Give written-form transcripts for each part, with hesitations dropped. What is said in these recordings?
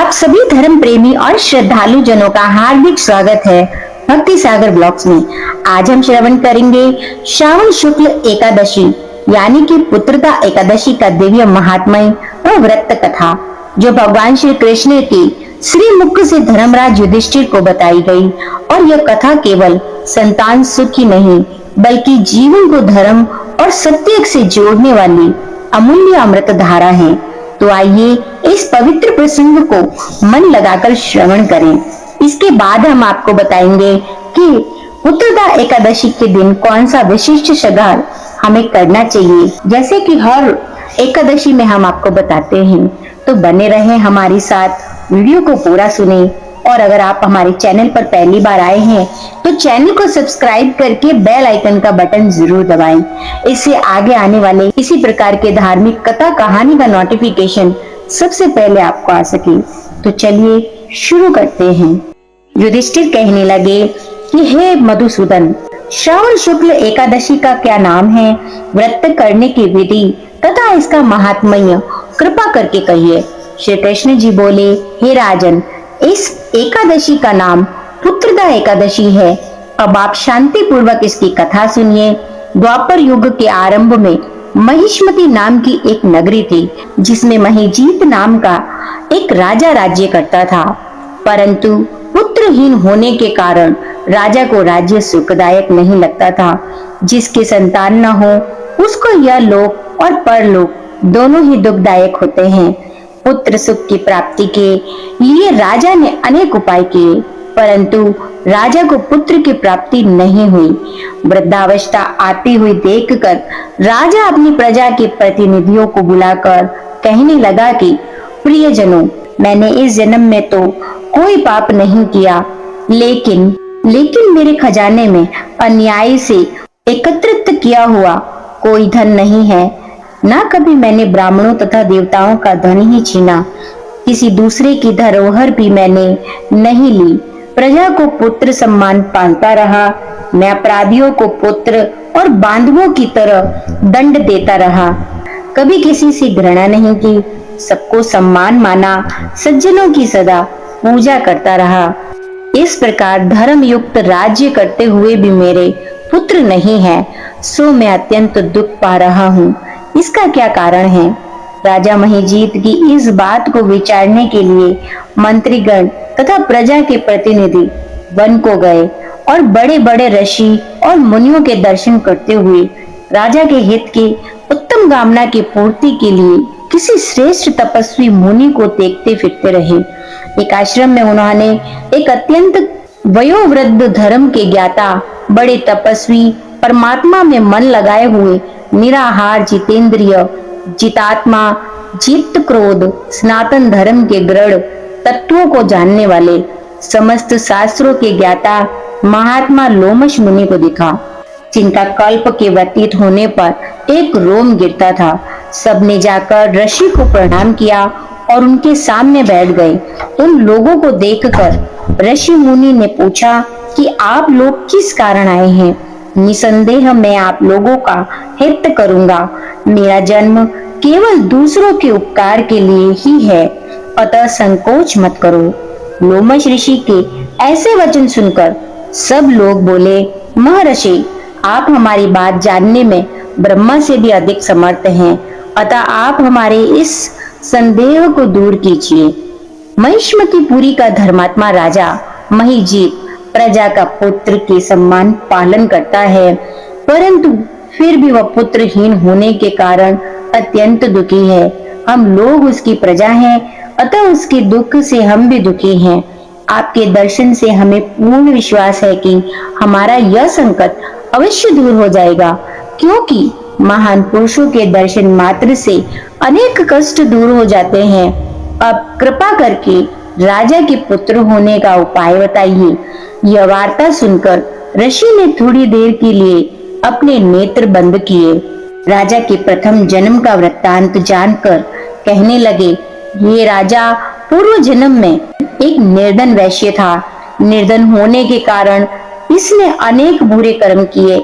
आप सभी धर्म प्रेमी और श्रद्धालु जनों का हार्दिक स्वागत है भक्ति सागर ब्लॉग्स में। आज हम श्रवण करेंगे श्रावण शुक्ल एकादशी यानी कि पुत्रदा एकादशी का दिव्य महात्म्य और व्रत कथा, जो भगवान श्री कृष्ण के श्री मुख से धर्मराज युधिष्ठिर को बताई गई। और यह कथा केवल संतान सुख ही नहीं बल्कि जीवन को धर्म और सत्य से जोड़ने वाली अमूल्य अमृत धारा है। तो आइए इस पवित्र प्रसंग को मन लगाकर श्रवण करें। इसके बाद हम आपको बताएंगे कि पुत्रदा एकादशी के दिन कौन सा विशिष्ट श्रृंगार हमें करना चाहिए, जैसे कि हर एकादशी में हम आपको बताते हैं। तो बने रहें हमारे साथ, वीडियो को पूरा सुने। और अगर आप हमारे चैनल पर पहली बार आए हैं तो चैनल को सब्सक्राइब करके बेल आइकन का बटन जरूर दबाएं। इससे आगे आने वाले इसी प्रकार के धार्मिक कथा कहानी का नोटिफिकेशन सबसे पहले आपको आ सके। तो चलिए शुरू करते हैं। युधिष्ठिर कहने लगे कि हे मधुसूदन, श्रावण शुक्ल एकादशी का क्या नाम है, व्रत करने की विधि तथा इसका महात्म्य कृपा करके कहिए। श्री कृष्ण जी बोले, हे राजन, इस एकादशी का नाम पुत्रदा एकादशी है। अब आप शांति पूर्वक इसकी कथा सुनिए। द्वापर युग के आरंभ में महिष्मति नाम की एक नगरी थी, जिसमें महिजीत नाम का एक राजा राज्य करता था। परंतु पुत्रहीन होने के कारण राजा को राज्य सुखदायक नहीं लगता था। जिसके संतान न हो उसको यह लोक और परलोक दोनों ही दुखदायक होते हैं। पुत्र सुख की प्राप्ति के लिए राजा ने अनेक उपाय किए, परंतु राजा को पुत्र की प्राप्ति नहीं हुई। वृद्धावस्था आती हुई देखकर राजा अपनी प्रजा के प्रतिनिधियों को बुलाकर कहने लगा कि प्रियजनों, मैंने इस जन्म में तो कोई पाप नहीं किया, लेकिन मेरे खजाने में अन्याय से एकत्रित किया हुआ कोई धन नहीं है। ना कभी मैंने ब्राह्मणों तथा देवताओं का धन ही छीना, किसी दूसरे की धरोहर भी मैंने नहीं ली। प्रजा को पुत्र सम्मान पालता रहा। मैं अपराधियों को पुत्र और बांधवों की तरह दंड देता रहा। कभी किसी से घृणा नहीं की, सबको सम्मान माना, सज्जनों की सदा पूजा करता रहा। इस प्रकार धर्म युक्त राज्य करते हुए भी मेरे पुत्र नहीं है, सो मैं अत्यंत दुख पा रहा हूँ। इसका क्या कारण है? राजा महिजीत की इस बात को विचारने के लिए मंत्रीगण तथा प्रजा के प्रतिनिधि वन को गए और बड़े बड़े ऋषि और मुनियों के दर्शन करते हुए राजा के हित की उत्तम कामना की पूर्ति के लिए किसी श्रेष्ठ तपस्वी मुनि को देखते फिरते रहे। एक आश्रम में उन्होंने एक अत्यंत वयोवृद्ध धर्म के ज्ञाता, बड़े तपस्वी, परमात्मा में मन लगाए हुए, निराहार, जितेंद्रिय, जितात्मा, जीत क्रोध, सनातन धर्म के गृढ़ तत्वों को जानने वाले, समस्त शास्त्रों के ज्ञाता महात्मा लोमश मुनि को देखा, जिनका कल्प के व्यतीत होने पर एक रोम गिरता था। सबने जाकर ऋषि को प्रणाम किया और उनके सामने बैठ गए। उन लोगों को देखकर ऋषि मुनि ने पूछा कि आप लोग किस कारण आए हैं? निसंदेह मैं आप लोगों का हित करूंगा। मेरा जन्म केवल दूसरों के उपकार के लिए ही है, अतः संकोच मत करो। लोमश ऋषि के ऐसे वचन सुनकर सब लोग बोले, महर्षि, आप हमारी बात जानने में ब्रह्मा से भी अधिक समर्थ हैं, अतः आप हमारे इस संदेह को दूर कीजिए। महिष्मतिपुरी का धर्मात्मा राजा महिजीत प्रजा का पुत्र के सम्मान पालन करता है, परंतु फिर भी वह पुत्रहीन होने के कारण अत्यंत दुखी है। हम लोग उसकी प्रजा हैं, अतः उसके दुख से हम भी दुखी हैं। आपके दर्शन से हमें पूर्ण विश्वास है कि हमारा यह संकट अवश्य दूर हो जाएगा, क्योंकि महान पुरुषों के दर्शन मात्र से अनेक कष्ट दूर हो जाते हैं। अब कृपा करके राजा के पुत्र होने का उपाय बताइए। यह वार्ता सुनकर ऋषि ने थोड़ी देर के लिए अपने नेत्र बंद किए। राजा के प्रथम जन्म का वृत्तांत जानकर कहने लगे, ये राजा पूर्व जन्म में एक निर्धन वैश्य था। निर्धन होने के कारण इसने अनेक बुरे कर्म किए।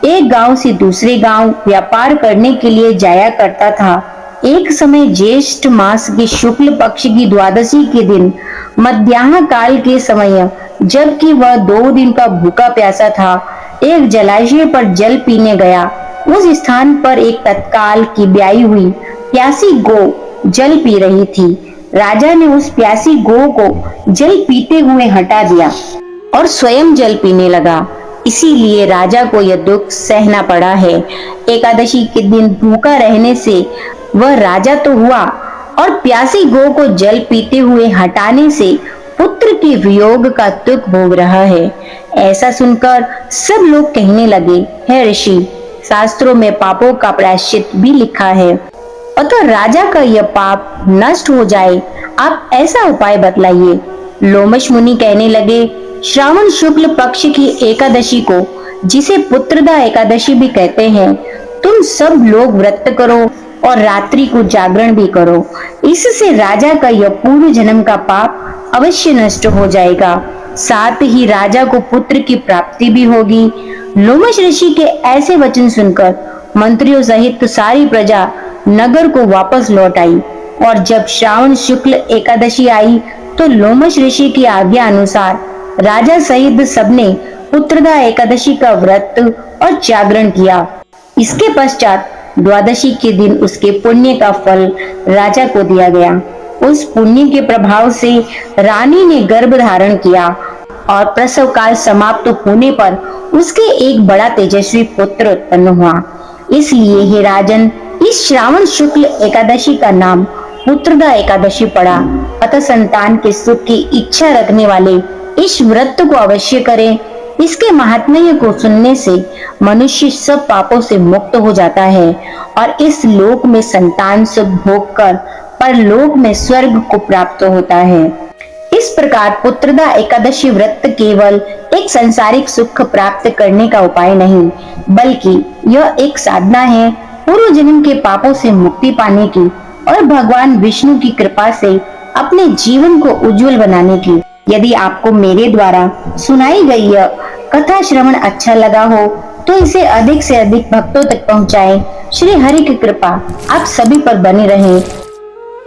एक गांव से दूसरे गांव व्यापार करने के लिए जाया करता था। एक समय ज्येष्ठ मास के शुक्ल पक्ष की द्वादशी के दिन मध्याह्न काल के समय, जबकि वह 2 दिन का भूखा प्यासा था, एक जलाशय पर जल पीने गया। उस स्थान पर एक तत्काल की ब्याई हुई प्यासी गौ जल पी रही थी। राजा ने उस प्यासी गौ को जल पीते हुए हटा दिया और स्वयं जल पीने लगा। इसीलिए राजा को यह दुख सहना पड़ा है। एकादशी के दिन भूखा रहने से वह राजा तो हुआ और प्यासी गौ को जल पीते हुए हटाने से पुत्र के वियोग का दुख भोग रहा है। ऐसा सुनकर सब लोग कहने लगे, हे ऋषि, शास्त्रों में पापों का प्रायश्चित भी लिखा है, अतः राजा का यह पाप नष्ट हो जाए, आप ऐसा उपाय बतलाइए। लोमश मुनि कहने लगे, श्रावण शुक्ल पक्ष की एकादशी को, जिसे पुत्रदा एकादशी भी कहते हैं, तुम सब लोग व्रत करो और रात्रि को जागरण भी करो। इससे राजा का यह पूर्व जन्म का पाप अवश्य नष्ट हो जाएगा, साथ ही राजा को पुत्र की प्राप्ति भी होगी। लोमश ऋषि के ऐसे वचन सुनकर मंत्रियों सहित सारी प्रजा नगर को वापस लौट आई और जब श्रावण शुक्ल एकादशी आई तो लोमश ऋषि की आज्ञा अनुसार राजा सहित सबने पुत्रदा एकादशी का व्रत और जागरण किया। इसके पश्चात द्वादशी के दिन उसके पुण्य का फल राजा को दिया गया। उस पुण्य के प्रभाव से रानी ने गर्भ धारण किया और प्रसव काल समाप्त होने पर उसके एक बड़ा तेजस्वी पुत्र उत्पन्न हुआ। इसलिए हे राजन, इस श्रावण शुक्ल एकादशी का नाम पुत्रदा एकादशी पड़ा। अतः संतान के सुख की इच्छा रखने वाले इस व्रत को अवश्य करें। इसके महात्म्य को सुनने से मनुष्य सब पापों से मुक्त हो जाता है और इस लोक में संतान सुख भोग कर परलोक में स्वर्ग को प्राप्त होता है। इस प्रकार पुत्रदा एकादशी व्रत केवल एक सांसारिक सुख प्राप्त करने का उपाय नहीं, बल्कि यह एक साधना है पूर्व जन्म के पापों से मुक्ति पाने की और भगवान विष्णु की कृपा से अपने जीवन को उज्जवल बनाने की। यदि आपको मेरे द्वारा सुनाई गई यह कथा श्रवण अच्छा लगा हो तो इसे अधिक से अधिक भक्तों तक पहुंचाएं। श्री हरि की कृपा आप सभी पर बनी रहे।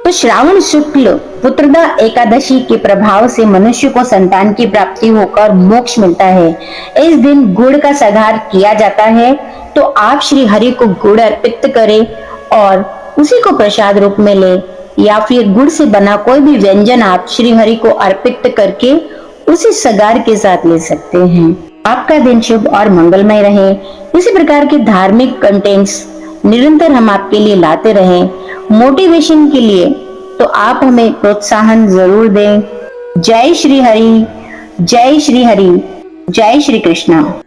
तो श्रावण शुक्ल पुत्रदा एकादशी के प्रभाव से मनुष्य को संतान की प्राप्ति होकर मोक्ष मिलता है। इस दिन गुड़ का सगार किया जाता है, तो आप श्री हरि को गुड़ अर्पित करें और उसी को प्रसाद रूप में ले, या फिर गुड़ से बना कोई भी व्यंजन आप श्री हरि को अर्पित करके उसी सगार के साथ ले सकते हैं। आपका दिन शुभ और मंगलमय रहे। इसी प्रकार के धार्मिक कंटेंट्स निरंतर हम आपके लिए लाते रहें। मोटिवेशन के लिए तो आप हमें प्रोत्साहन जरूर दें। जय श्री हरि, जय श्री हरि, जय श्री कृष्णा।